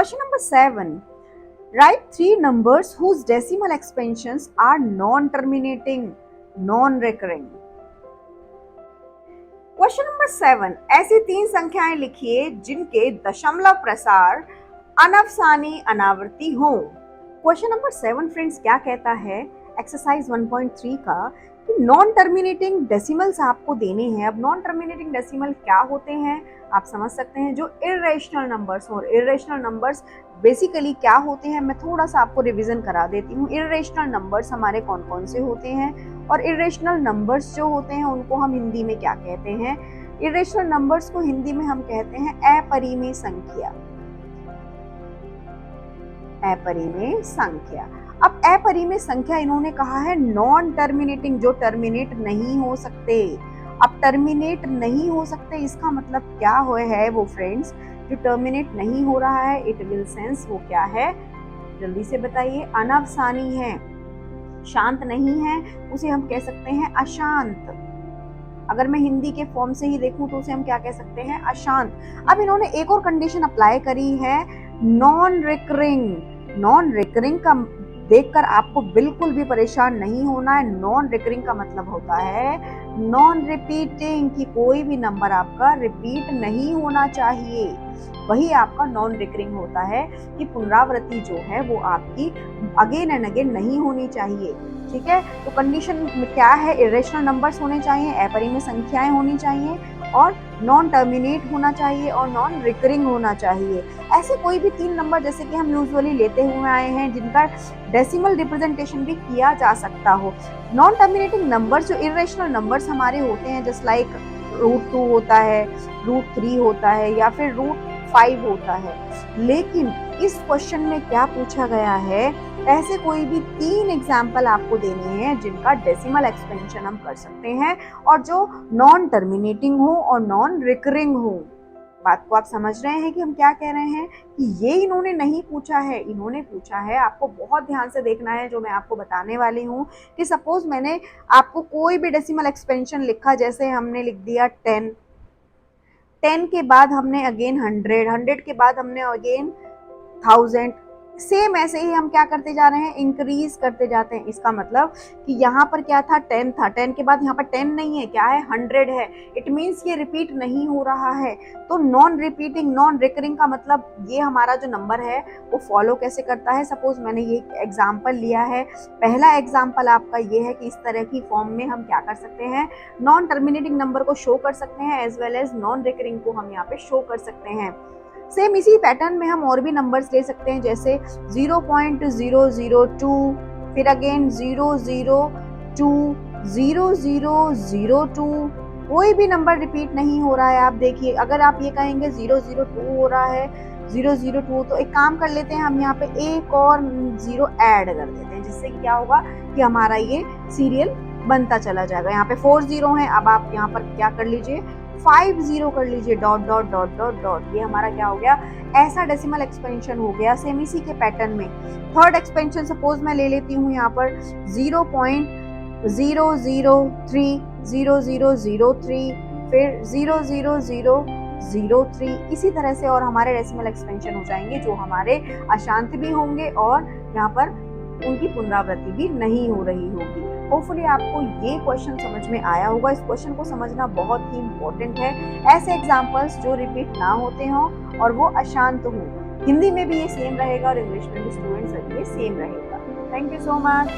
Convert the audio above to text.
Question number 7. Write three numbers whose decimal expansions are non-terminating, non-recurring. Question number 7. ऐसी तीन संख्याएं लिखिए जिनके दशमलव प्रसार अनवसानी अनावर्ती हो. क्वेश्चन नंबर 7 फ्रेंड्स क्या कहता है एक्सरसाइज 1.3 का कि नॉन टर्मिनेटिंग डेसिमल्स आपको देने हैं. अब नॉन टर्मिनेटिंग डेसिमल क्या होते हैं आप समझ सकते हैं, जो इर्रेशनल नंबर्स हो. इर्रेशनल नंबर्स बेसिकली क्या होते हैं मैं थोड़ा सा आपको रिवीजन करा देती हूँ. इर्रेशनल नंबर्स हमारे कौन कौन से होते हैं और इर्रेशनल नंबर्स जो होते हैं उनको हम हिंदी में क्या कहते हैं. इर्रेशनल नंबर्स को हिंदी में हम कहते हैं अपरिमेय संख्या. अपरिमेय संख्या. अब अपरिमेय संख्या इन्होंने कहा है नॉन टर्मिनेटिंग, जो टर्मिनेट नहीं हो सकते. अब टर्मिनेट नहीं हो सकते इसका मतलब क्या है वो फ्रेंड्स, जो टर्मिनेट नहीं हो रहा है इट विल सेंस वो क्या है जल्दी से बताइए. अनवसानी है, शांत नहीं है, उसे हम कह सकते हैं अशांत. अगर मैं हिंदी के फॉर्म से ही देखूं तो उसे हम क्या कह सकते हैं अशांत. अब इन्होंने एक और कंडीशन अप्लाई करी है नॉन रिकरिंग. नॉन रिकरिंग का देखकर आपको बिल्कुल भी परेशान नहीं होना है. नॉन रिकरिंग का मतलब होता है नॉन रिपीटिंग, कि कोई भी नंबर आपका रिपीट नहीं होना चाहिए. वही आपका नॉन रिकरिंग होता है कि पुनरावृत्ति जो है वो आपकी अगेन एंड अगेन नहीं होनी चाहिए. ठीक है, तो कंडीशन में क्या है, इरेशनल नंबर्स होने चाहिए, अपरिमेय संख्याएं होनी चाहिए और नॉन टर्मिनेट होना चाहिए और नॉन रिकरिंग होना चाहिए. ऐसे कोई भी तीन नंबर जैसे कि हम यूजुअली लेते हुए आए हैं जिनका डेसिमल रिप्रेजेंटेशन भी किया जा सकता हो. नॉन टर्मिनेटिंग नंबर्स जो इरेशनल नंबर्स हमारे होते हैं जस्ट लाइक √2 होता है, √3 होता है या फिर √5 होता है. लेकिन इस क्वेश्चन में क्या पूछा गया है, ऐसे कोई भी तीन एग्जाम्पल आपको देने हैं जिनका डेसिमल एक्सपेंशन हम कर सकते हैं और जो नॉन टर्मिनेटिंग हो और नॉन रिकरिंग हो. बात को आप समझ रहे हैं कि हम क्या कह रहे हैं कि ये इन्होंने नहीं पूछा है. इन्होंने पूछा है, आपको बहुत ध्यान से देखना है जो मैं आपको बताने वाली हूँ, कि सपोज मैंने आपको कोई भी डेसिमल एक्सपेंशन लिखा, जैसे हमने लिख दिया 10, 10 के बाद हमने अगेन 100, 100 के बाद हमने अगेन 1000. सेम ऐसे ही हम क्या करते जा रहे हैं, इंक्रीज करते जाते हैं. इसका मतलब कि यहाँ पर क्या था 10 था, 10 के बाद यहाँ पर 10 नहीं है, क्या है 100 है. इट मीन्स ये रिपीट नहीं हो रहा है. तो नॉन रिपीटिंग नॉन रिकरिंग का मतलब ये हमारा जो नंबर है वो फॉलो कैसे करता है. सपोज मैंने ये एग्जाम्पल लिया है, पहला एग्जाम्पल आपका ये है कि इस तरह की फॉर्म में हम क्या कर सकते हैं, नॉन टर्मिनेटिंग नंबर को शो कर सकते हैं as well as non recurring को हम यहाँ पे शो कर सकते हैं. सेम इसी पैटर्न में हम और भी नंबर्स ले सकते हैं, जैसे 0.002, फिर अगेन 002, 0002. कोई भी नंबर रिपीट नहीं हो रहा है. आप देखिए, अगर आप ये कहेंगे 002 हो रहा है, 002, तो एक काम कर लेते हैं, हम यहाँ पे एक और 0 ऐड कर देते हैं, जिससे कि क्या होगा कि हमारा ये सीरियल बनता चला जाएगा. यहाँ पे 4 0 है, अब आप यहाँ पर क्या कर लीजिए 5 0 कर लीजिए, dot dot dot dot dot. ये हमारा क्या हो गया, ऐसा डेसिमल एक्सपेंशन हो गया. सेम इसी के पैटर्न में थर्ड एक्सपेंशन सपोज मैं ले लेती हूँ यहाँ पर 0.003, 0003, फिर 00003. इसी तरह से और हमारे डेसिमल एक्सपेंशन हो जाएंगे जो हमारे अशांत भी होंगे और यहाँ पर उनकी पुनरावृत्ति भी नहीं हो रही होगी. होपफुली आपको ये क्वेश्चन समझ में आया होगा. इस क्वेश्चन को समझना बहुत ही इम्पोर्टेंट है. ऐसे एग्जाम्पल्स जो रिपीट ना होते हों और वो अशांत हों. हिंदी में भी ये सेम रहेगा और इंग्लिश में भी स्टूडेंट्स ये सेम रहेगा. Thank you so much.